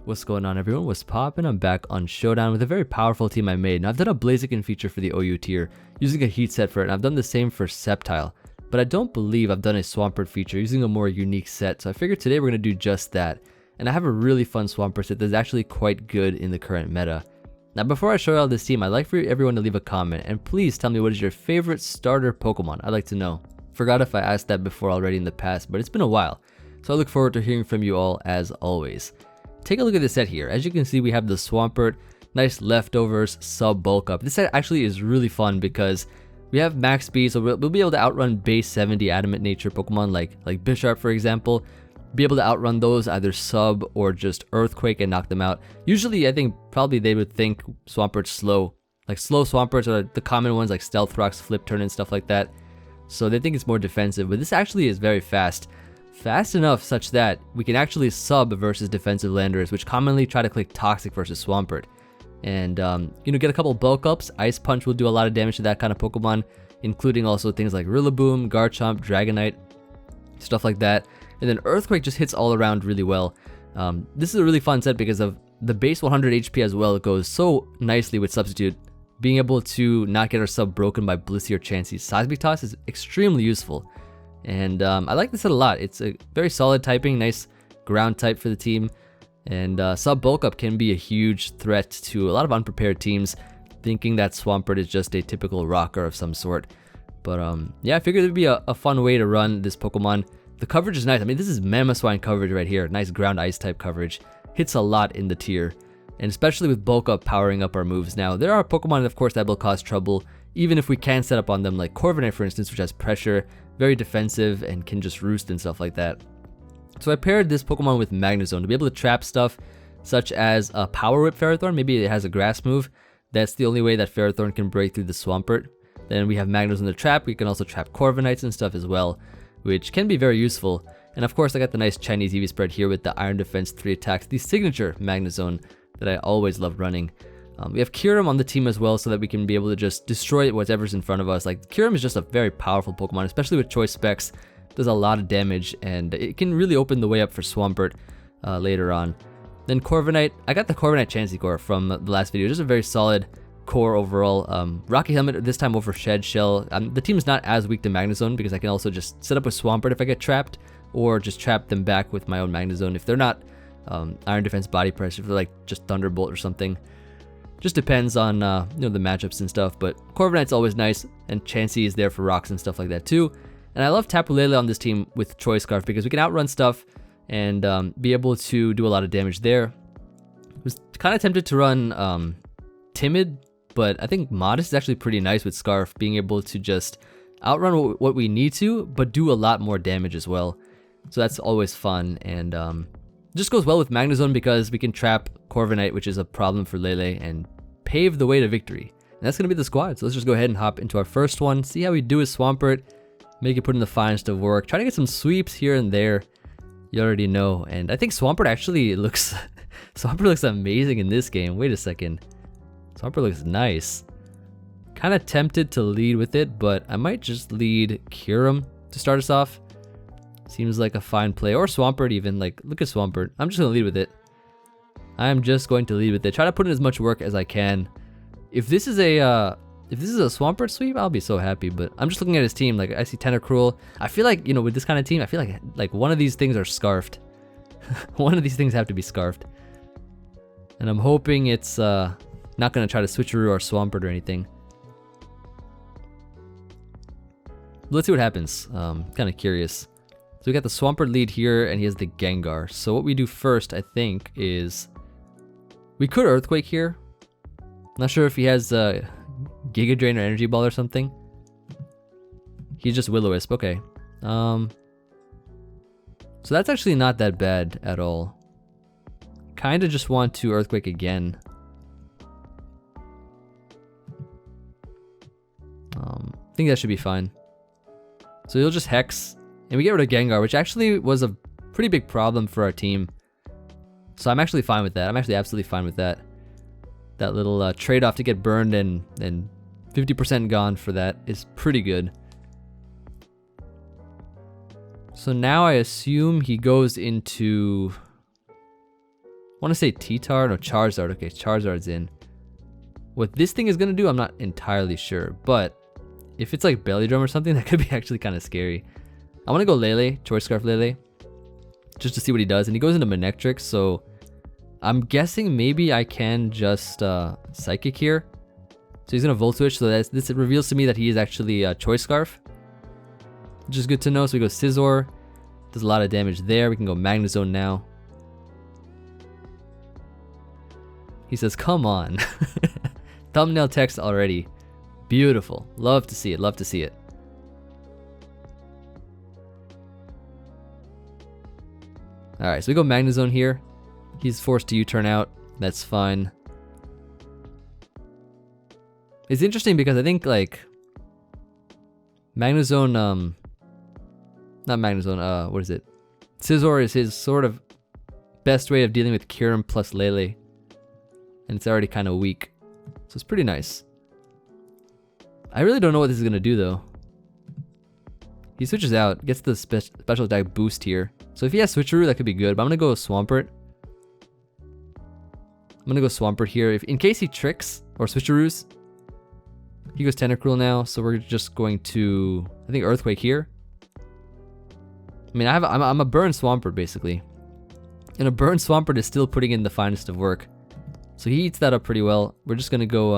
What's going on, everyone? What's poppin'? I'm back on Showdown with a very powerful team I made. Now, I've done a Blaziken feature for the OU tier using a heat set for it, and I've done the same for Sceptile. But I don't believe I've done a Swampert feature using a more unique set, so I figured today we're going to do just that. And I have a really fun Swampert set that's actually quite good in the current meta. Now, before I show you all this team, I'd like for everyone to leave a comment, and please tell me what is your favorite starter Pokemon. I'd like to know. Forgot if I asked that before already in the past, but it's been a while. So I look forward to hearing from you all as always. Take a look at this set here. As you can see, we have the Swampert, nice leftovers, sub bulk up. This set actually is really fun because we have max speed, so we'll be able to outrun base 70 adamant nature Pokemon like Bisharp, for example. Be able to outrun those either sub or just earthquake and knock them out. Usually, I think probably they would think Swampert's slow. Like slow Swamperts are the common ones like Stealth Rocks, Flip Turn, and stuff like that. So they think it's more defensive, but this actually is very fast. Fast enough such that we can actually sub versus defensive landers, which commonly try to click Toxic versus Swampert. And, get a couple bulk ups. Ice Punch will do a lot of damage to that kind of Pokemon, including also things like Rillaboom, Garchomp, Dragonite, stuff like that. And then Earthquake just hits all around really well. This is a really fun set because of the base 100 HP as well. It goes so nicely with Substitute. Being able to not get our sub broken by Blissey or Chansey. Seismic Toss is extremely useful. And I like this set a lot. It's a very solid typing, nice ground type for the team. And sub bulk up can be a huge threat to a lot of unprepared teams, thinking that Swampert is just a typical rocker of some sort. But yeah, I figured it'd be a fun way to run this Pokemon. The coverage is nice. I mean, this is Mamoswine coverage right here. Nice ground ice type coverage. Hits a lot in the tier. And especially with bulk up powering up our moves. Now, there are Pokemon, of course, that will cause trouble, even if we can set up on them, like Corviknight, for instance, which has pressure, very defensive, and can just roost and stuff like that. So I paired this Pokemon with Magnezone to be able to trap stuff, such as a Power Whip Ferrothorn. Maybe it has a grass move. That's the only way that Ferrothorn can break through the Swampert. Then we have Magnezone to trap. We can also trap Corviknights and stuff as well, which can be very useful. And of course, I got the nice Chinese EV spread here with the Iron Defense 3 attacks, the signature Magnezone that I always love running. We have Kyurem on the team as well, so that we can be able to just destroy whatever's in front of us. Like, Kyurem is just a very powerful Pokemon, especially with choice specs. Does a lot of damage, and it can really open the way up for Swampert later on. Then Corviknight, I got the Corviknight Chansey core from the last video. Just a very solid core overall. Rocky Helmet this time over Shed Shell. The team is not as weak to Magnezone because I can also just set up with Swampert if I get trapped, or just trap them back with my own Magnezone if they're not Iron Defense Body Press, if they're like just Thunderbolt or something. Just depends on the matchups and stuff, but Corviknight's always nice, and Chansey is there for rocks and stuff like that too. And I love Tapu Lele on this team with Choice Scarf because we can outrun stuff and be able to do a lot of damage there. Was kind of tempted to run Timid, but I think Modest is actually pretty nice with Scarf, being able to just outrun what we need to, but do a lot more damage as well. So that's always fun, and just goes well with Magnezone because we can trap Corviknight, which is a problem for Lele, and pave the way to victory. And that's going to be the squad, so let's just go ahead and hop into our first one, see how we do with Swampert, make it put in the finest of work, try to get some sweeps here and there, you already know. And I think Swampert actually looks, Swampert looks amazing in this game. Wait a second, Swampert looks nice. Kind of tempted to lead with it, but I might just lead Kyurem to start us off. Seems like a fine play, or Swampert even. Like, look at Swampert. I'm just gonna lead with it. I'm just going to lead with it. Try to put in as much work as I can. If this is a Swampert sweep, I'll be so happy. But I'm just looking at his team. Like, I see Tentacruel. I feel like, with this kind of team, I feel like one of these things are scarfed. One of these things have to be scarfed. And I'm hoping it's not gonna try to switcheroo our Swampert or anything. Let's see what happens. Kind of curious. So we got the Swampert lead here, and he has the Gengar. So what we do first, I think, is we could Earthquake here. Not sure if he has Giga Drain or Energy Ball or something. He's just Will-O-Wisp. Okay. So that's actually not that bad at all. Kind of just want to Earthquake again. I think that should be fine. So he'll just Hex. And we get rid of Gengar, which actually was a pretty big problem for our team. So I'm actually fine with that. I'm actually absolutely fine with that. That little trade-off to get burned and 50% gone for that is pretty good. So now I assume he goes into want to say T-Tar, no, Charizard. Okay, Charizard's in. What this thing is gonna do, I'm not entirely sure, but if it's like Belly Drum or something, that could be actually kind of scary. I want to go Lele, Choice Scarf Lele, just to see what he does, and he goes into Manectric, so I'm guessing maybe I can just Psychic here. So he's gonna Volt Switch, so this reveals to me that he is actually Choice Scarf, which is good to know. So we go Scizor, does a lot of damage there. We can go Magnezone now. He says, come on. Thumbnail text already. Beautiful. Love to see it. Love to see it. Alright, so we go Magnezone here. He's forced to U-turn out. That's fine. It's interesting because I think like Magnezone, not Magnezone, what is it? Scizor is his sort of best way of dealing with Kyurem plus Lele. And it's already kind of weak. So it's pretty nice. I really don't know what this is going to do though. He switches out, gets the special attack boost here. So if he has Switcheroo, that could be good. But I'm going to go Swampert. I'm going to go Swampert here. If in case he tricks or Switcheroos, he goes Tentacruel now. So we're just going to, I think, Earthquake here. I mean, I'm a burn Swampert basically. And a burn Swampert is still putting in the finest of work. So he eats that up pretty well. We're just going to go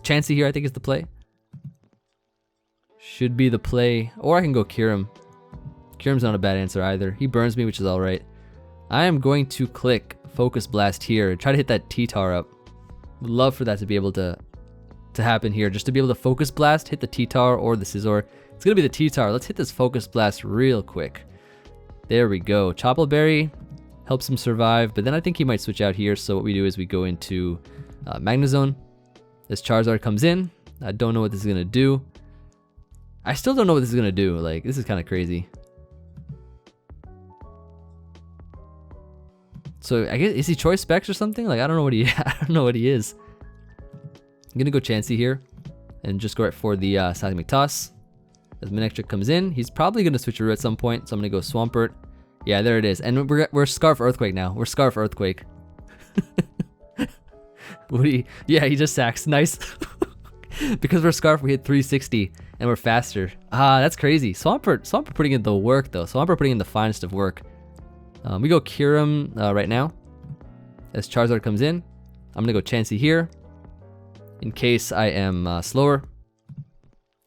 Chansey here, I think is the play. Should be the play. Or I can go Kyurem. Kyurem's not a bad answer either. He burns me, which is alright. I am going to click Focus Blast here. Try to hit that T-Tar up. Would love for that to be able to happen here. Just to be able to Focus Blast, hit the T-Tar or the Scizor. It's going to be the T-Tar. Let's hit this Focus Blast real quick. There we go. Chople Berry helps him survive, but then I think he might switch out here. So what we do is we go into Magnezone. This Charizard comes in. I don't know what this is going to do. I still don't know what this is going to do. Like, this is kind of crazy. So I guess, is he Choice Specs or something? Like, I don't know what he I don't know what he is. I'm gonna go Chansey here and just go right for the Seismic Toss. As Manectric comes in, he's probably gonna Switcheroo at some point, so I'm gonna go Swampert. Yeah, there it is. And we're Scarf Earthquake now. We're Scarf Earthquake. Yeah, he just sacks. Nice. Because we're Scarf, we hit 360 and we're faster. Ah, that's crazy. Swampert putting in the work though. Swampert putting in the finest of work. We go Kyurem right now. As Charizard comes in, I'm gonna go Chansey here. In case I am slower.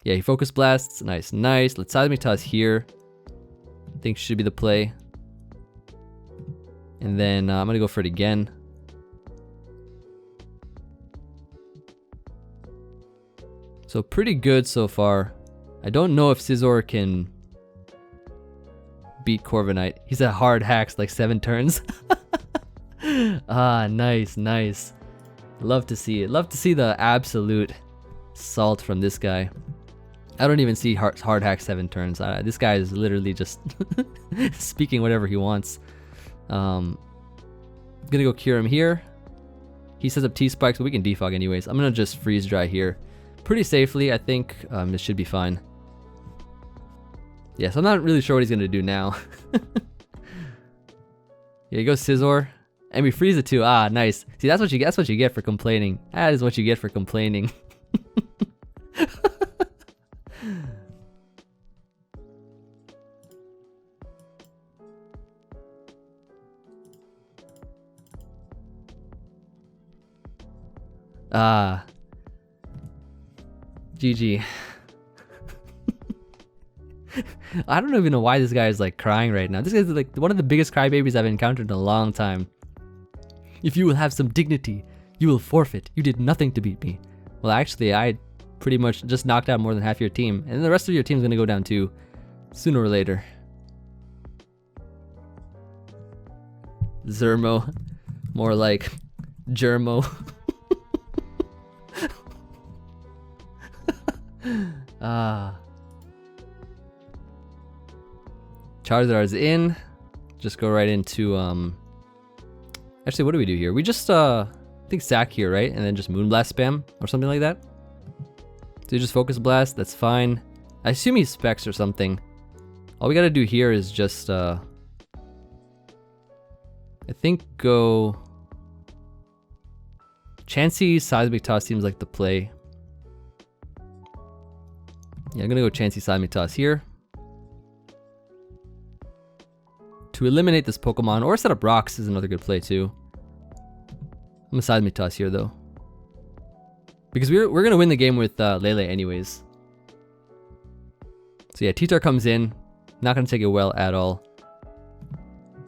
Yeah, he Focus Blasts. Nice, nice. Let's Seismic Toss here. I think should be the play. And then I'm gonna go for it again. So pretty good so far. I don't know if Scizor can beat Corviknight. He's at hard hacks like 7 turns. Ah, nice, nice. Love to see it. Love to see the absolute salt from this guy. I don't even see hard hack 7 turns. This guy is literally just speaking whatever he wants. Gonna go Kyurem here. He sets up T-Spikes, but we can defog anyways. I'm gonna just Freeze Dry here. Pretty safely, I think. This should be fine. Yeah, so I'm not really sure what he's gonna do now. Yeah, he goes Scizor. And we freeze it too. Ah, nice. See, that's what you get for complaining. That is what you get for complaining. Ah. GG. I don't even know why this guy is like crying right now. This guy's like one of the biggest crybabies I've encountered in a long time. If you will have some dignity, you will forfeit. You did nothing to beat me. Well, actually, I pretty much just knocked out more than half your team. And the rest of your team's gonna go down too, sooner or later. Zermo. More like Germo. Ah. Charizard's in. Just go right into actually, what do we do here? We just I think sack here, right? And then just Moonblast spam or something like that. So you just Focus Blast, that's fine. I assume he specs or something. All we gotta do here is just I think go Chansey Seismic Toss seems like the play. Yeah, I'm gonna go Chansey Seismic Toss here to eliminate this Pokemon, or set up rocks is another good play too. I'm gonna Seismic Toss here though, because we're gonna win the game with Lele anyways. So yeah, T-Tar comes in, not gonna take it well at all.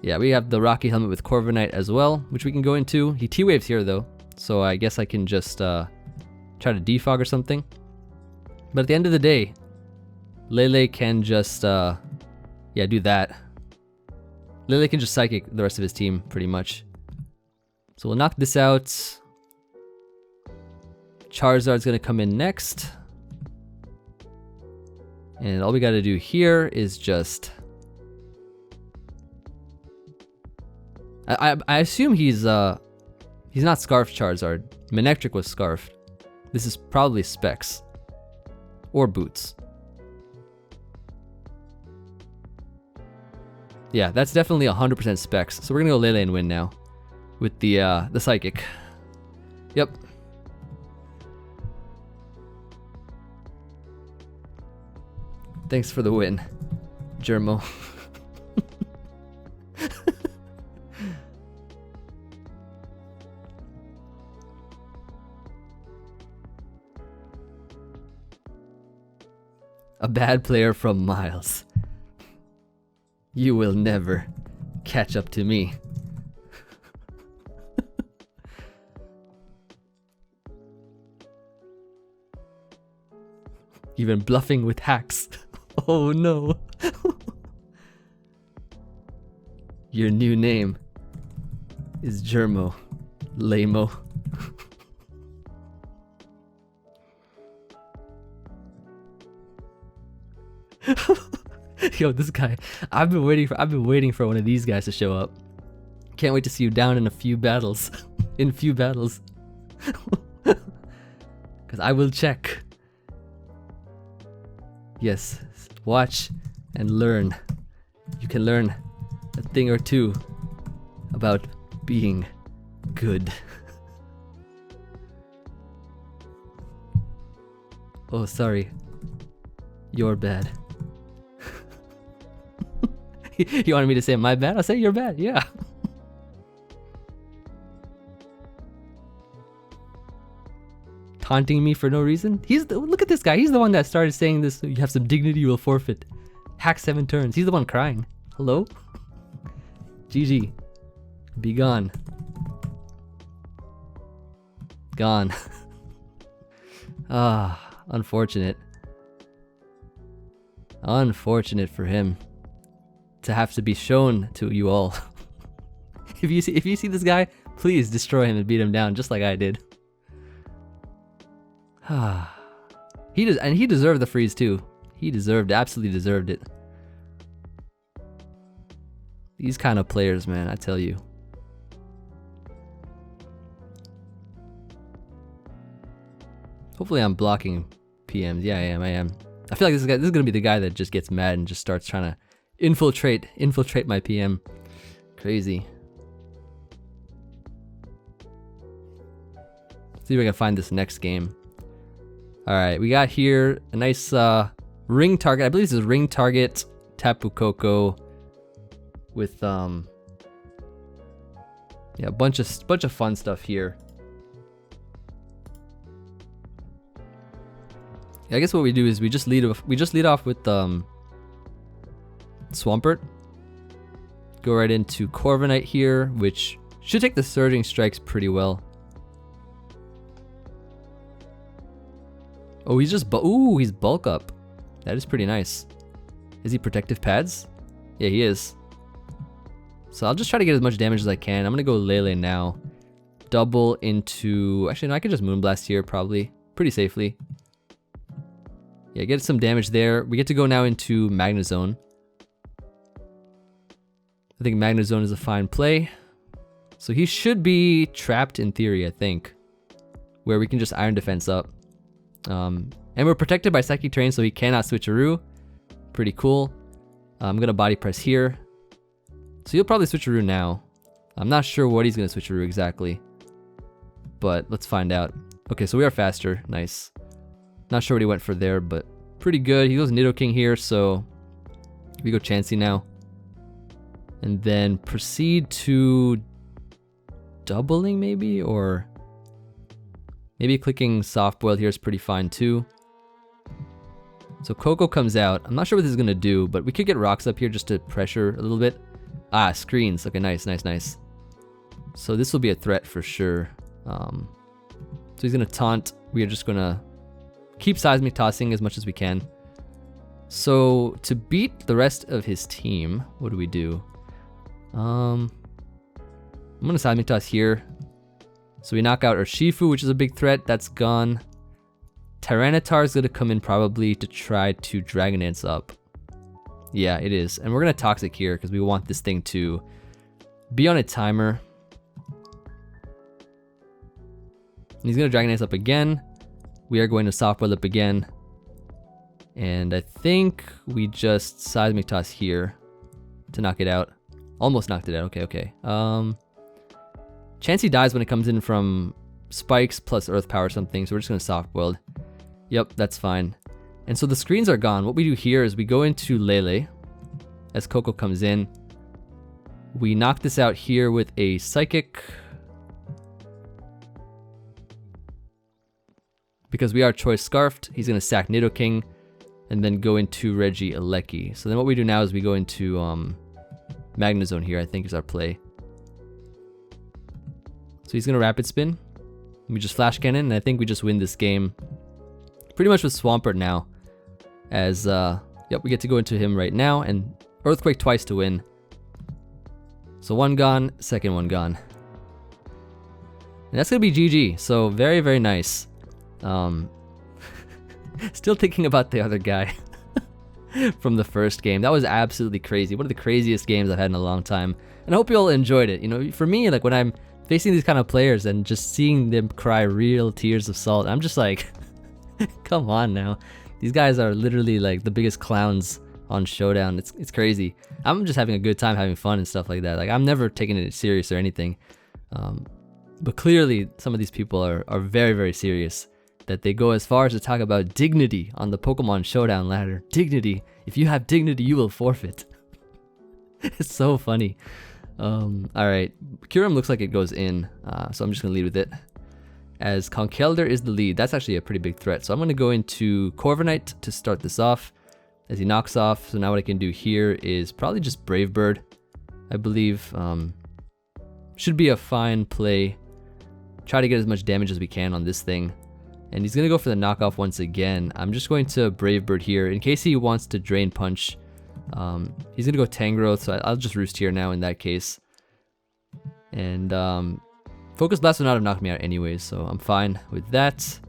Yeah, we have the Rocky Helmet with Corviknight as well, which we can go into. He T-Waves here though, so I guess I can just try to defog or something. But at the end of the day, Lele can just, yeah, do that. Lele can just Psychic the rest of his team, pretty much. So we'll knock this out. Charizard's gonna come in next. And all we gotta do here is just... I assume he's not Scarfed Charizard. Manectric was Scarfed. This is probably Specs. Or Boots. Yeah, that's definitely 100% Specs. So we're gonna go Lele and win now. With the Psychic. Yep. Thanks for the win, Germo. A bad player from Miles. You will never catch up to me. You've been bluffing with hacks. Oh no. Your new name is Germo. Lamo. Yo, this guy. I've been waiting for one of these guys to show up. Can't wait to see you down in a few battles. In few battles. Cause I will check. Yes, watch and learn. You can learn a thing or two about being good. Oh, sorry. You're bad. You wanted me to say my bad? I'll say you're bad, yeah. Taunting me for no reason? Look at this guy. He's the one that started saying this. You have some dignity, you will forfeit. Hack 7 turns. He's the one crying. Hello? GG. Be gone. Gone. Ah, unfortunate. Unfortunate for him to have to be shown to you all. If you see this guy, please destroy him and beat him down just like I did. He deserved the freeze too. He absolutely deserved it. These kind of players, man, I tell you. Hopefully I'm blocking PMs. Yeah, I am. I feel like this is gonna be the guy that just gets mad and just starts trying to infiltrate my PM. Crazy. Let's see if I can find this next game. Alright, we got here a nice ring target. I believe this is ring target Tapu Koko with yeah, a bunch of fun stuff here. Yeah, I guess what we do is we just lead off with Swampert. Go right into Corviknight here, which should take the Surging Strikes pretty well. Oh, he's Bulk Up. That is pretty nice. Is he Protective Pads? Yeah, he is. So I'll just try to get as much damage as I can. I'm gonna go Lele now. Double into... Actually, no, I could just Moonblast here probably. Pretty safely. Yeah, get some damage there. We get to go now into Magnezone. I think Magnezone is a fine play. So he should be trapped in theory, I think. Where we can just Iron Defense up. And we're protected by Psychic Terrain, so he cannot Switcheroo. Pretty cool. I'm gonna Body Press here. So he'll probably Switcheroo now. I'm not sure what he's going to switcheroo exactly, but let's find out. Okay, so we are faster. Nice. Not sure what he went for there, but pretty good. He goes Nidoking here, so we go Chansey now. And then proceed to doubling maybe, or maybe clicking Soft Boiled here is pretty fine too. So Coco comes out. I'm not sure what this is going to do, but we could get rocks up here just to pressure a little bit. Ah, screens. Okay, nice, nice, nice. So this will be a threat for sure. So he's going to taunt. We are just going to keep Seismic Tossing as much as we can. So to beat the rest of his team, what do we do? I'm going to Seismic Toss here. So we knock out Urshifu, which is a big threat. That's gone. Tyranitar is going to come in probably to try to Dragon Dance up. Yeah, it is. And we're going to Toxic here because we want this thing to be on a timer. And he's going to Dragon Dance up again. We are going to Soft Boiled up again. And I think we just Seismic Toss here to knock it out. Almost knocked it out. Okay, okay. Chansey dies when it comes in from spikes plus earth power or something, so we're just going to Soft Boiled. Yep, that's fine. And so the screens are gone. What we do here is we go into Lele as Coco comes in. We knock this out here with a Psychic. Because we are Choice Scarfed, he's going to sack Nidoking and then go into Regieleki. So then what we do now is we go into Magnezone here, I think is our play. So he's going to Rapid Spin. We just Flash Cannon, and I think we just win this game. Pretty much with Swampert now. As, yep, we get to go into him right now, and Earthquake twice to win. So one gone, second one gone. And that's going to be GG, so very, very nice. Still thinking about the other guy from the first game. That was absolutely crazy. One of the craziest games I've had in a long time. And I hope you all enjoyed it. You know, for me, like when I'm facing these kind of players and just seeing them cry real tears of salt, I'm just like, come on now. These guys are literally like the biggest clowns on Showdown. It's crazy. I'm just having a good time, having fun and stuff like that. Like I'm never taking it serious or anything. But clearly some of these people are very, very serious. That they go as far as to talk about dignity on the Pokemon Showdown ladder. Dignity. If you have dignity, you will forfeit. It's so funny. Alright. Kyurem looks like it goes in. So I'm just going to lead with it. As Conkeldurr is the lead. That's actually a pretty big threat. So I'm going to go into Corviknight to start this off. As he knocks off. So now what I can do here is probably just Brave Bird. I believe. Should be a fine play. Try to get as much damage as we can on this thing. And he's going to go for the knockoff once again. I'm just going to Brave Bird here in case he wants to Drain Punch. He's going to go Tangrowth, so I'll just Roost here now in that case. And Focus Blast would not have knocked me out anyways, so I'm fine with that.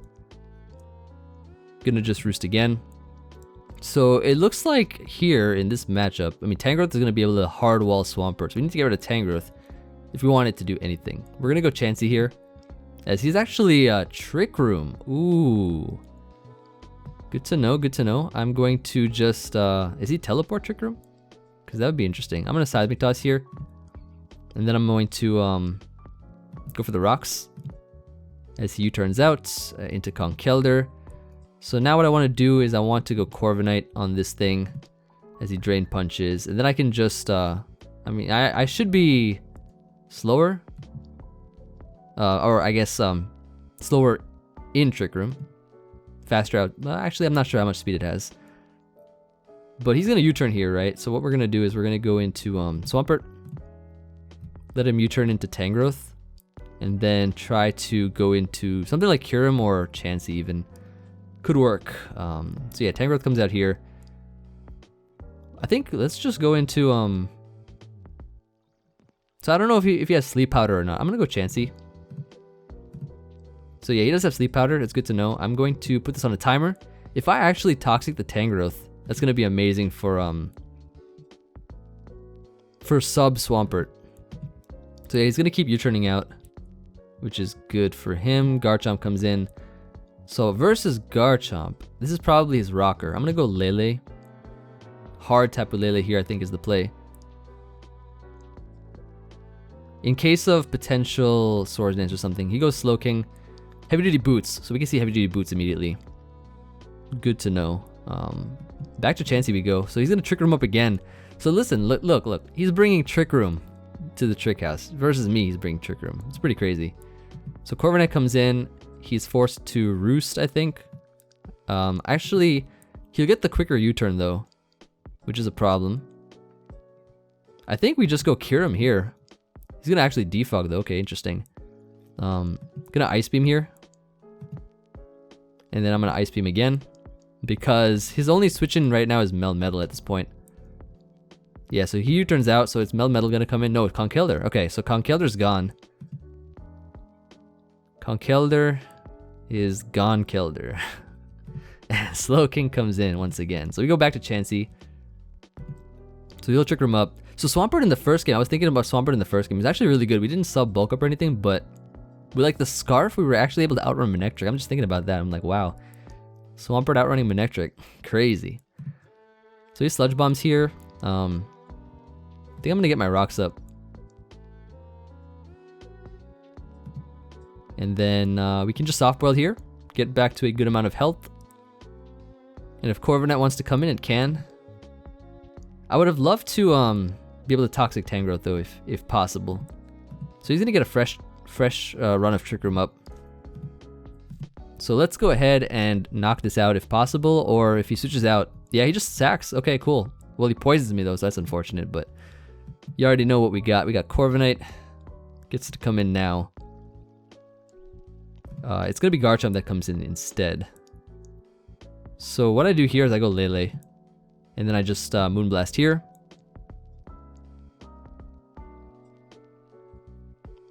Gonna just Roost again. So it looks like here in this matchup, I mean Tangrowth is going to be able to hard wall Swampert, so we need to get rid of Tangrowth if we want it to do anything. We're going to go Chansey here. As he's actually Trick Room. Ooh. Good to know, good to know. I'm going to just, is he Teleport Trick Room? Because that would be interesting. I'm going to Seismic Toss here. And then I'm going to go for the rocks. As he U-turns out into Conkeldurr. So now what I want to do is I want to go Corviknight on this thing. As he Drain Punches. And then I can just, I mean, I should be slower. Or I guess slower in Trick Room, faster out. Actually, I'm not sure how much speed it has. But he's gonna U-turn here, right? So what we're gonna do is we're gonna go into Swampert, let him U-turn into Tangrowth, and then try to go into something like Kyurem or Chansey even. Could work. So yeah, Tangrowth comes out here. I think let's just go into So I don't know if he has Sleep Powder or not. I'm gonna go Chansey. So yeah, he does have Sleep Powder. It's good to know. I'm going to put this on a timer. If I actually Toxic the Tangrowth, that's going to be amazing for sub Swampert. So yeah, he's going to keep U-turning out, which is good for him. Garchomp comes in. So versus Garchomp, this is probably his rocker. I'm going to go Lele. Hard Tapu Lele here, I think, is the play. In case of potential Swords Dance or something, he goes Slow King. Heavy Duty Boots, so we can see Heavy Duty Boots immediately. Good to know. Back to Chansey we go. So he's gonna Trick Room up again. So listen, look. He's bringing Trick Room to the Trick House. Versus me, he's bringing Trick Room. It's pretty crazy. So Corviknight comes in. He's forced to Roost, I think. Actually, he'll get the quicker U-turn though, which is a problem. I think we just go Cure him here. He's gonna actually defog though. Okay, interesting. Gonna Ice Beam here. And then I'm gonna Ice Beam again. Because his only switch-in right now is Meld Metal at this point. Yeah, so he U-turns out, so it's Meld Metal gonna come in. No, it's Conkeldurr. Okay, so Conkeldurr's gone. Conkeldurr is gone Keldurr. And Slow King comes in once again. So we go back to Chansey. So he'll Trick Room up. So Swampert in the first game, I was thinking about Swampert in the first game. He's actually really good. We didn't sub Bulk Up or anything, but with like the Scarf, we were actually able to outrun Manectric. I'm just thinking about that. I'm like, wow. Swampert outrunning Manectric. Crazy. So he Sludge Bombs here. I think I'm gonna get my rocks up. And then we can just Soft Boil here. Get back to a good amount of health. And if Corviknight wants to come in, it can. I would have loved to be able to Toxic Tangrowth though, if possible. So he's gonna get a fresh run of Trick Room up. So let's go ahead and knock this out if possible, or if he switches out, yeah, he just sacks. Okay, cool. Well, he poisons me though, so that's unfortunate, but you already know what we got. We got Corviknight, gets to come in now. It's gonna be Garchomp that comes in instead. So what I do here is I go Lele, and then I just Moonblast here.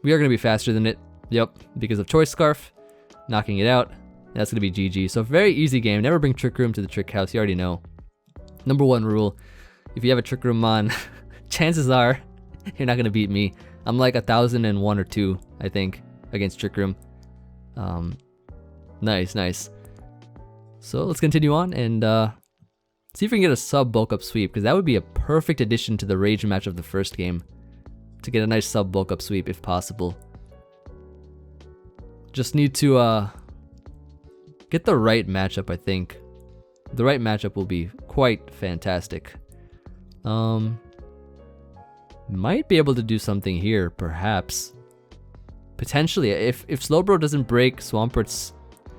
We are gonna be faster than it, yep, because of Choice Scarf, knocking it out. That's gonna be GG. So very easy game. Never bring Trick Room to the Trick House. You already know. Number one rule: if you have a Trick Room on, chances are you're not gonna beat me. I'm like 1,001 or 2, I think, against Trick Room. Nice. So let's continue on and see if we can get a sub Bulk Up Sweep, because that would be a perfect addition to the Rage match of the first game. To get a nice sub Bulk Up Sweep if possible. Just need to get the right matchup, I think. The right matchup will be quite fantastic. Might be able to do something here, perhaps. Potentially, if Slowbro doesn't break Swampert's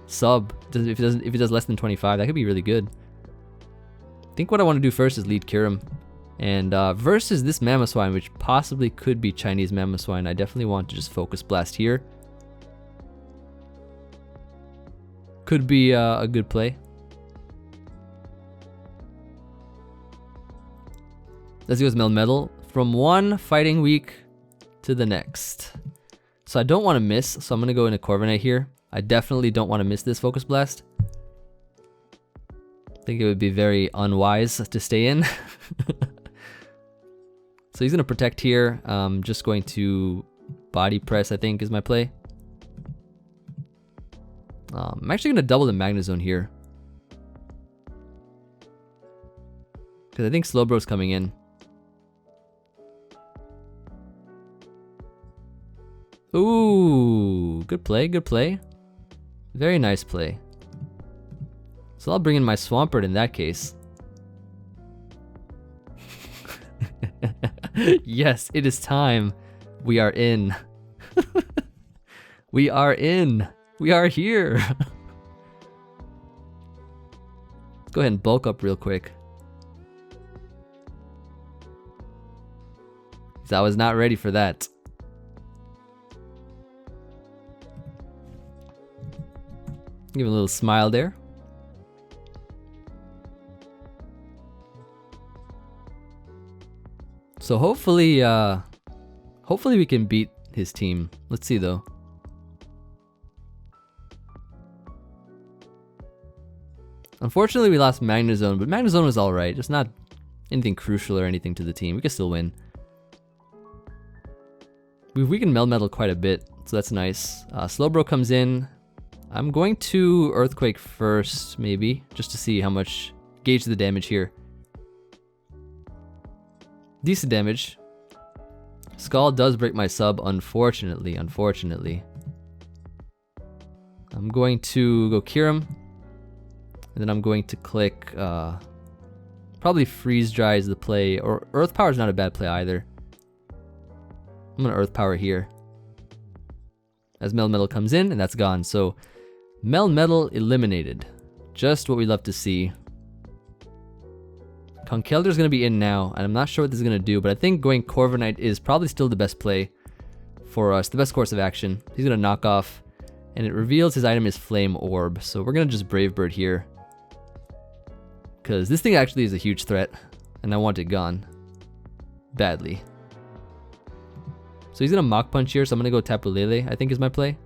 sub, if it does less than 25, that could be really good. I think what I want to do first is lead Kyurem. And versus this Mamoswine, which possibly could be Chinese Mamoswine, I definitely want to just Focus Blast here. Could be a good play. Let's go with Meld Metal. From one fighting week to the next. So I don't want to miss, so I'm going to go into Corviknight here. I definitely don't want to miss this Focus Blast. I think it would be very unwise to stay in. So he's going to Protect here. Just going to Body Press, I think, is my play. I'm actually going to double the Magnezone here. Because I think Slowbro's coming in. Ooh, good play, good play. Very nice play. So I'll bring in my Swampert in that case. Yes, it is time. We are in. We are in. We are here. Let's go ahead and bulk up real quick. So I was not ready for that. Give a little smile there. So hopefully we can beat his team. Let's see though. Unfortunately, we lost Magnezone, but Magnezone was alright. Just not anything crucial or anything to the team. We can still win. We can Meld Metal quite a bit, so that's nice. Slowbro comes in. I'm going to Earthquake first, maybe, just to see how much, gauge the damage here. Decent damage. Skull does break my sub, unfortunately. I'm going to go cure him. And then I'm going to click, probably Freeze Dry is the play, or Earth Power is not a bad play either. I'm gonna Earth Power here. As Melmetal comes in, and that's gone. So, Melmetal eliminated. Just what we love to see. Conkeldur's gonna be in now, and I'm not sure what this is gonna do, but I think going Corviknight is probably still the best play for us, the best course of action. He's gonna knock off, and it reveals his item is Flame Orb, so we're gonna just Brave Bird here. Because this thing actually is a huge threat, and I want it gone. Badly. So he's gonna Mach Punch here, so I'm gonna go Tapu Lele, I think is my play.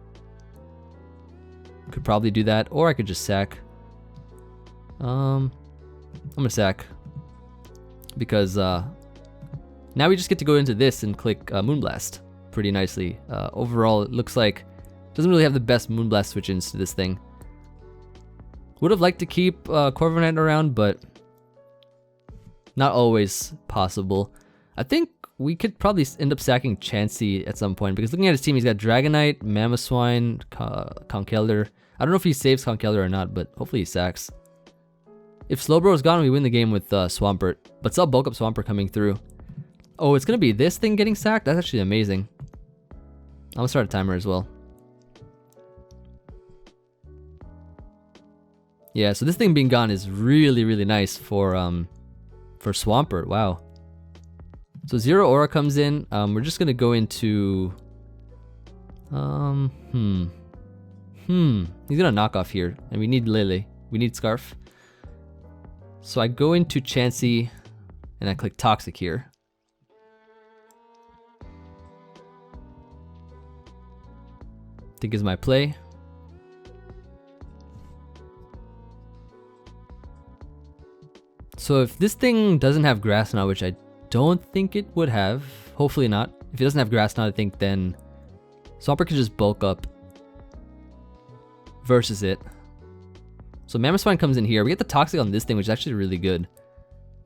Could probably do that, or I could just sack. I'm gonna sack. Because now we just get to go into this and click Moonblast pretty nicely. Overall, it looks like it doesn't really have the best Moonblast switch-ins to this thing. Would have liked to keep Corviknight around, but not always possible. I think we could probably end up sacking Chansey at some point, because looking at his team, he's got Dragonite, Mamoswine, Conkeldurr. I don't know if he saves Conkeldurr or not, but hopefully he sacks. If Slowbro is gone, we win the game with Swampert. But saw Bulk Up Swampert coming through. Oh, it's gonna be this thing getting sacked? That's actually amazing. I'm gonna start a timer as well. Yeah, so this thing being gone is really, really nice for Swampert. Wow. So Zero Aura comes in. We're just gonna go into He's gonna knock off here, and we need Lele. We need Scarf. So I go into Chansey, and I click Toxic here. I think is my play. So if this thing doesn't have Grass Knot, which I don't think it would have, hopefully not. If it doesn't have Grass Knot, I think then Swampert could just bulk up versus it. So Mamoswine comes in here. We get the Toxic on this thing, which is actually really good.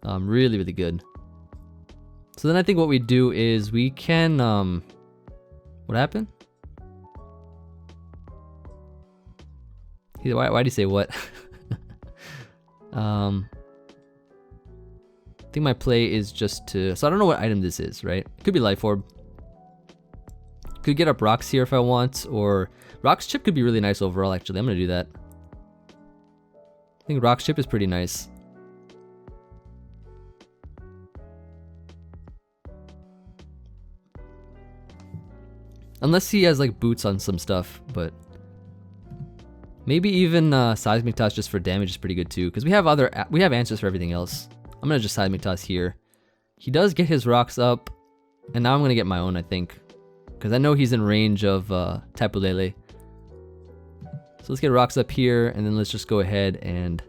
Really, really good. So then I think what we do is we can, what happened? Why'd he say what? I think my play is just to, so I don't know what item this is, right? It could be Life Orb. Could get up Rocks here if I want, or Rocks Chip could be really nice overall, actually. I'm gonna do that. I think Rocks Chip is pretty nice. Unless he has like boots on some stuff, but maybe even Seismic Toss just for damage is pretty good too, because we have answers for everything else. I'm gonna just Seismic Toss here. He does get his rocks up, and now I'm gonna get my own, I think, because I know he's in range of Tapu Lele. So let's get rocks up here, and then let's just go ahead and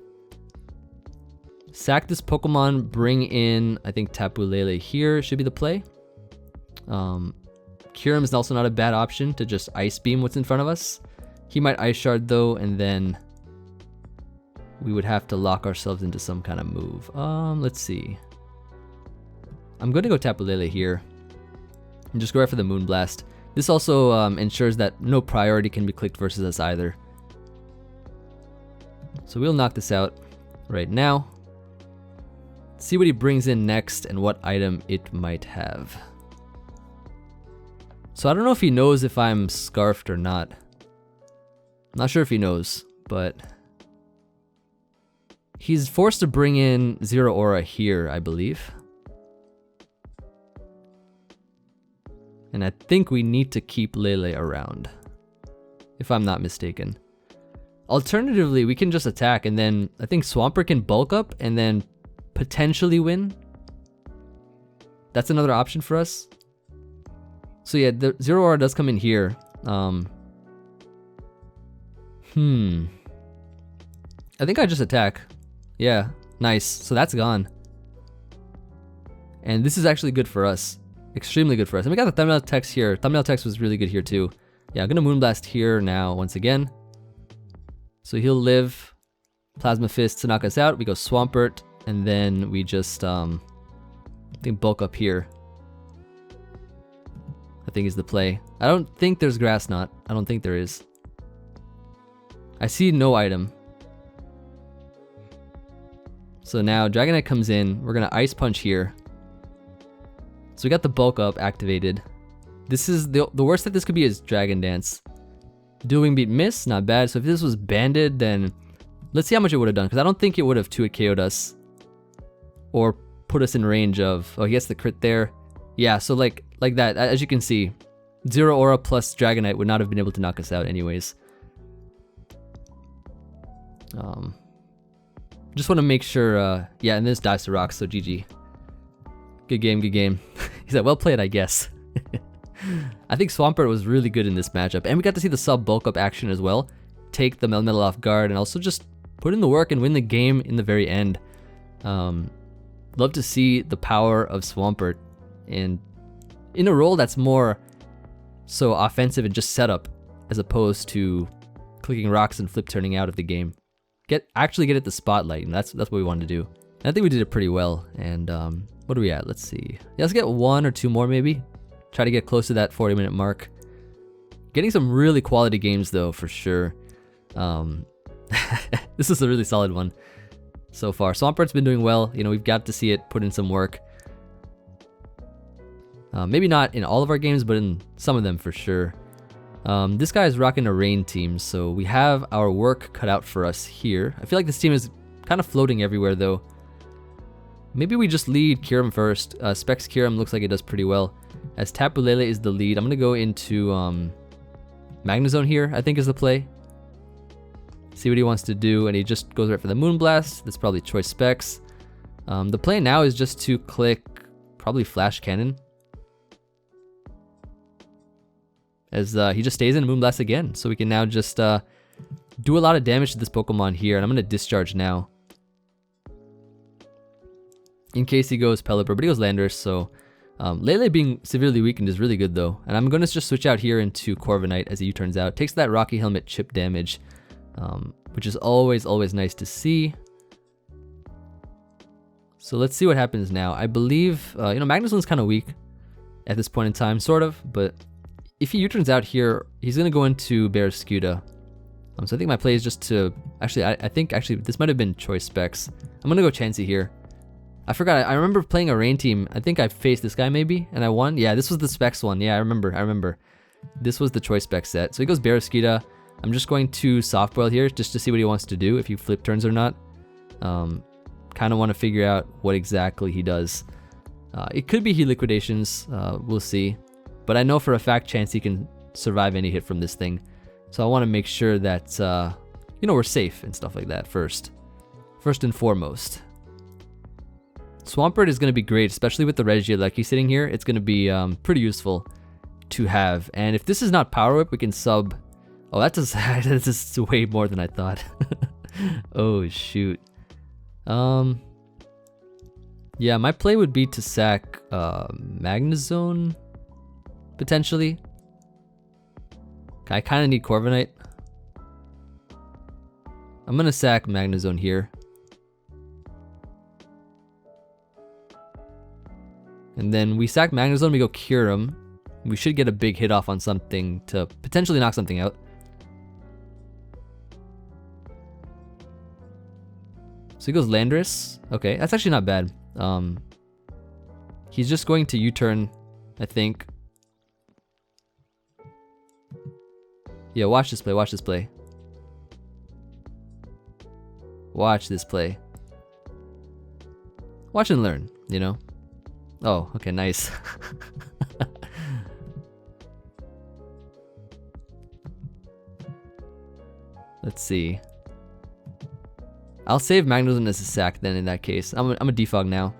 sack this Pokemon, bring in, I think, Tapu Lele here should be the play. Kyurem is also not a bad option to just Ice Beam what's in front of us. He might Ice Shard though, and then we would have to lock ourselves into some kind of move. Let's see. I'm going to go Tapu Lele here and just go right for the Moonblast. This also ensures that no priority can be clicked versus us either. So we'll knock this out right now. See what he brings in next and what item it might have. So I don't know if he knows if I'm Scarfed or not. Not sure if he knows, but he's forced to bring in Zero Aura here, I believe. And I think we need to keep Lele around, if I'm not mistaken. Alternatively, we can just attack, and then I think Swampert can bulk up and then potentially win. That's another option for us. So yeah, the Zero Aura does come in here. I think I just attack. Yeah, nice. So that's gone. And this is actually good for us. Extremely good for us. And we got the Thumbnail Text here. Thumbnail Text was really good here too. Yeah, I'm gonna Moonblast here now once again. So he'll live Plasma Fist to knock us out. We go Swampert, and then we just I think bulk up here. I think is the play. I don't think there's grass knot. I don't think there is. I see no item. So now Dragonite comes in. We're going to Ice Punch here. So we got the Bulk Up activated. This is the worst that this could be is Dragon Dance. Dual Wing Beat miss, not bad. So if this was banded, then let's see how much it would have done. Because I don't think it would have 2-hit KO'd us. Or put us in range of... Oh, he gets the crit there. Yeah, so like that. As you can see, 0 Aura plus Dragonite would not have been able to knock us out anyways. Just want to make sure... yeah, and this dies to rocks, so GG. Good game, good game. He said, well played, I guess. I think Swampert was really good in this matchup. And we got to see the sub bulk up action as well. Take the Melmetal off guard and also just put in the work and win the game in the very end. Love to see the power of Swampert. And in a role that's more so offensive and just setup as opposed to clicking rocks and flip turning out of the game. Actually get at the spotlight, and that's what we wanted to do. And I think we did it pretty well. And what are we at? Let's see. Yeah, let's get 1 or 2 more maybe. Try to get close to that 40-minute mark. Getting some really quality games though, for sure. This is a really solid one so far. Swampert's been doing well. You know, we've got to see it put in some work. Maybe not in all of our games, but in some of them for sure. This guy is rocking a rain team, so we have our work cut out for us here. I feel like this team is kind of floating everywhere though. Maybe we just lead Kyurem first. Specs Kyurem looks like it does pretty well. As Tapu Lele is the lead, I'm going to go into Magnezone here, I think is the play. See what he wants to do, and he just goes right for the Moonblast. That's probably choice Specs. The play now is just to click probably Flash Cannon. As he just stays in Moonblast again. So we can now just do a lot of damage to this Pokemon here, and I'm going to discharge now. In case he goes Pelipper, but he goes Landorus, so... Lele being severely weakened is really good though. And I'm going to just switch out here into Corviknight as he turns out. Takes that Rocky Helmet chip damage, which is always nice to see. So let's see what happens now. I believe, you know, Magnezone's kind of weak at this point in time, sort of. But if he U-turns out here, he's going to go into Barraskewda. So I think my play is just to... Actually, I think actually this might have been choice Specs. I'm going to go Chansey here. I forgot, I remember playing a rain team. I think I faced this guy maybe, and I won. Yeah, this was the Specs one. Yeah, I remember. This was the choice Specs set. So he goes Barraskewda. I'm just going to Soft Boil here just to see what he wants to do, if he flip turns or not. Kind of want to figure out what exactly he does. It could be Heat Liquidations, we'll see. But I know for a fact Chansey can survive any hit from this thing. So I want to make sure that, you know, we're safe and stuff like that first. First and foremost. Swampert is going to be great, especially with the Regieleki sitting here. It's going to be pretty useful to have. And if this is not Power Whip, we can sub... Oh, that's just way more than I thought. Oh, shoot. Yeah, my play would be to sack Magnezone, potentially. I kind of need Corviknight. I'm going to sack Magnezone here. And then we sack Magnezone, we go Kyurem. We should get a big hit off on something to potentially knock something out. So he goes Landorus. Okay, that's actually not bad. He's just going to U-turn, I think. Yeah, watch this play, watch this play. Watch this play. Watch and learn, you know? Oh, okay, nice. Let's see. I'll save Magnezone as a sack then in that case. I'm a defog now.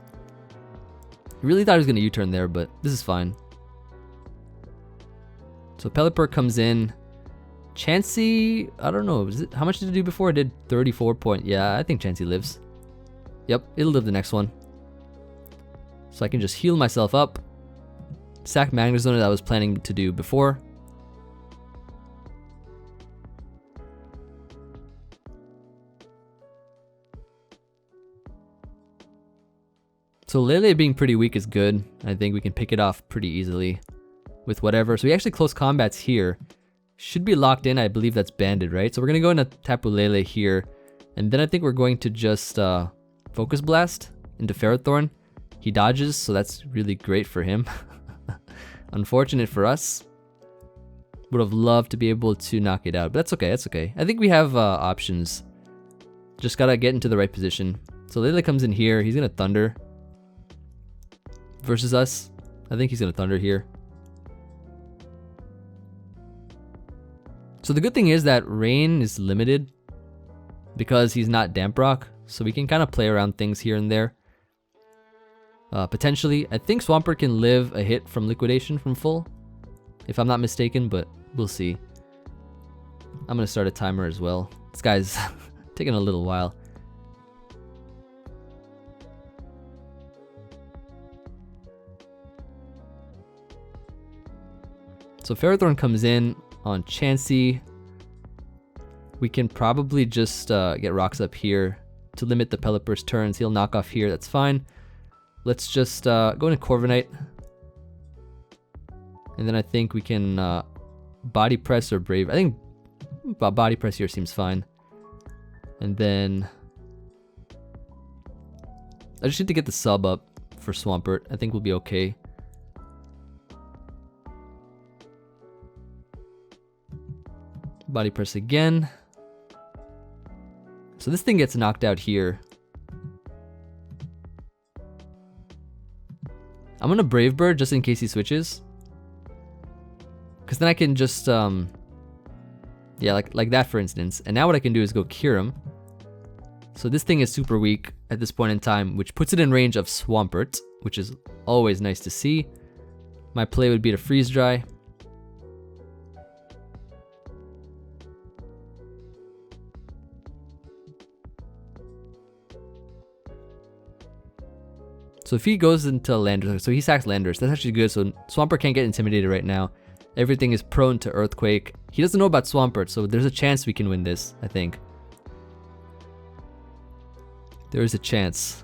I really thought he was going to U-turn there, but this is fine. So Pelipper comes in. Chansey, I don't know. How much did it do before? It did 34 point. Yeah, I think Chansey lives. Yep, it'll live the next one. So I can just heal myself up. Sack Magnezone that I was planning to do before. So Lele being pretty weak is good. I think we can pick it off pretty easily. with whatever. So he actually close combats here. Should be locked in. I believe that's banded, right? So we're going to go into Tapu Lele here. And then I think we're going to just Focus Blast into Ferrothorn. He dodges, so that's really great for him. Unfortunate for us. Would have loved to be able to knock it out, but that's okay, that's okay. I think we have options. Just gotta get into the right position. So Lele comes in here. He's gonna Thunder. Versus us. I think he's gonna Thunder here. So the good thing is that Rain is limited because he's not Damp Rock, so we can kind of play around things here and there. Potentially, I think Swampert can live a hit from Liquidation from full, if I'm not mistaken, but we'll see. I'm gonna start a timer as well. This guy's taking a little while. So Ferrothorn comes in on Chansey. We can probably just get rocks up here to limit the Pelipper's turns. He'll knock off here, that's fine. Let's just go into Corviknight. And then I think we can Body Press or Brave. I think Body Press here seems fine. And then I just need to get the sub up for Swampert. I think we'll be okay. Body Press again. So this thing gets knocked out here. I'm gonna Brave Bird just in case he switches. Because then I can just, yeah, like that for instance. And now what I can do is go Cure him. So this thing is super weak at this point in time, which puts it in range of Swampert, which is always nice to see. My play would be to Freeze Dry. So if he goes into Landers, so he sacks Landers, that's actually good. So Swampert can't get intimidated right now. Everything is prone to Earthquake. He doesn't know about Swampert, so there's a chance we can win this, I think. There is a chance.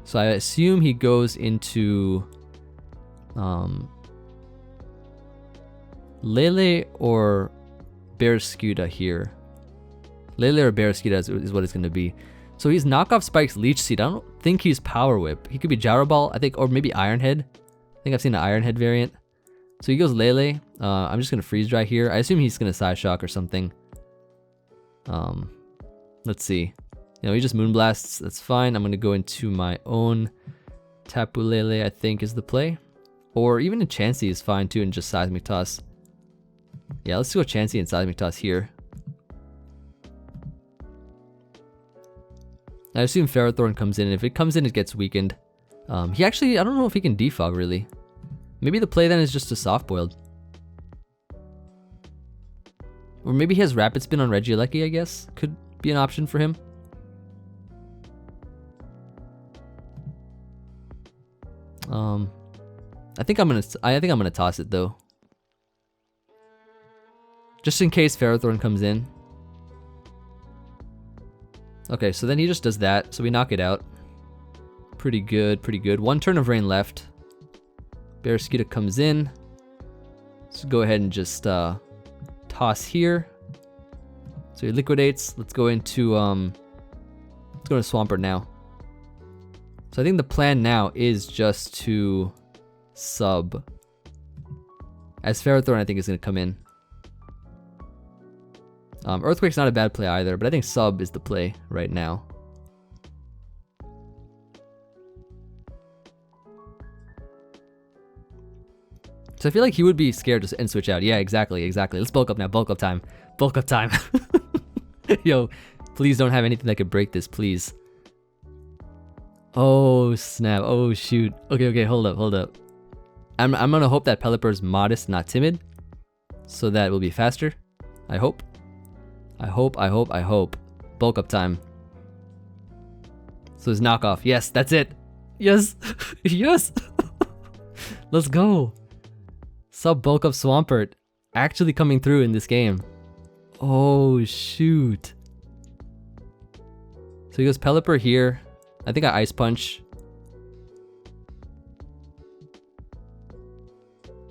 So I assume he goes into Lele or Barraskewda here. Lele or Barraskewda is what it's going to be. So he's knockoff Spike's Leech Seed. I don't think he's Power Whip. He could be Gyro Ball, I think, or maybe Iron Head. I think I've seen an Iron Head variant. So he goes Lele. I'm just going to Freeze Dry here. I assume he's going to Psyshock or something. Let's see. You know, he just Moonblasts. That's fine. I'm going to go into my own Tapu Lele, I think, is the play. Or even a Chansey is fine, too, and just Seismic Toss. Yeah, let's go Chansey and Seismic Toss here. I assume Ferrothorn comes in, and if it comes in, it gets weakened. He actually, I don't know if he can defog, really. Maybe the play then is just a soft-boiled. Or maybe he has Rapid Spin on Regieleki, I guess. Could be an option for him. I think I'm gonna toss it, though. Just in case Ferrothorn comes in. Okay, so then he just does that, so we knock it out. Pretty good, pretty good. One turn of rain left. Barraskewda comes in. Let's go ahead and just toss here. So he liquidates. Let's go into Swampert now. So I think the plan now is just to sub. As Ferrothorn I think is gonna come in. Earthquake's not a bad play either, but I think sub is the play right now. So I feel like he would be scared to and switch out. Yeah, exactly, exactly. Let's bulk up now. Bulk up time. Bulk up time. Yo, please don't have anything that could break this, please. Oh, snap. Oh, shoot. Okay, okay, hold up, hold up. I'm gonna hope that Pelipper's modest, not timid. So that will be faster. I hope. I hope. Bulk up time. So his knockoff. Yes, that's it. Yes. Yes. Let's go. Sub Bulk Up Swampert actually coming through in this game. Oh, shoot. So he goes Pelipper here. I think I Ice Punch.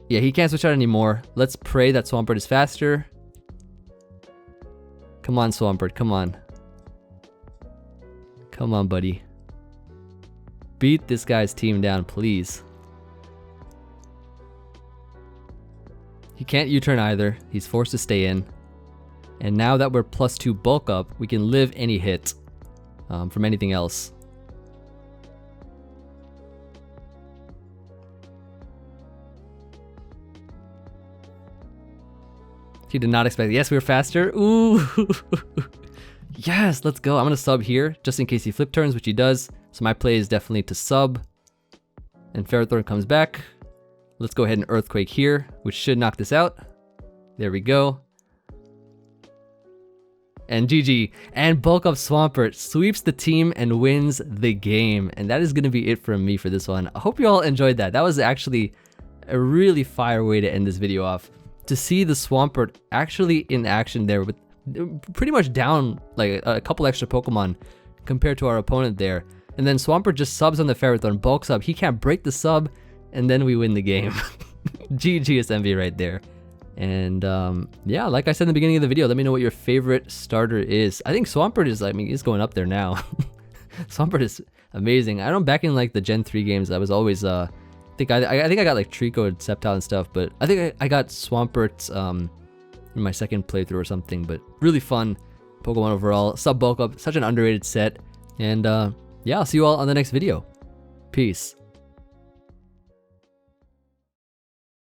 Yeah, he can't switch out anymore. Let's pray that Swampert is faster. Come on, Swampert, come on. Come on, buddy. Beat this guy's team down, please. He can't U-turn either. He's forced to stay in. And now that we're +2 bulk up, we can live any hit from anything else. He did not expect it. Yes, we were faster. Ooh. Yes, let's go. I'm going to sub here just in case he flip turns, which he does. So my play is definitely to sub. And Ferrothorn comes back. Let's go ahead and Earthquake here, which should knock this out. There we go. And GG. And Bulk Up Swampert sweeps the team and wins the game. And that is going to be it from me for this one. I hope you all enjoyed that. That was actually a really fire way to end this video off. To see the Swampert actually in action there with pretty much down like a couple extra Pokemon compared to our opponent there. And then Swampert just subs on the Ferrothorn, bulks up. He can't break the sub, and then we win the game. GG is Emvee right there. And yeah, like I said in the beginning of the video, let me know what your favorite starter is. I think Swampert is, I mean, he's going up there now. Swampert is amazing. I don't back in like the Gen 3 games, I was always I think I got like Trico and Sceptile and stuff, but I think I got Swampert in my second playthrough or something. But really fun Pokemon overall. Sub Bulk Up, such an underrated set. And yeah, I'll see you all on the next video. Peace.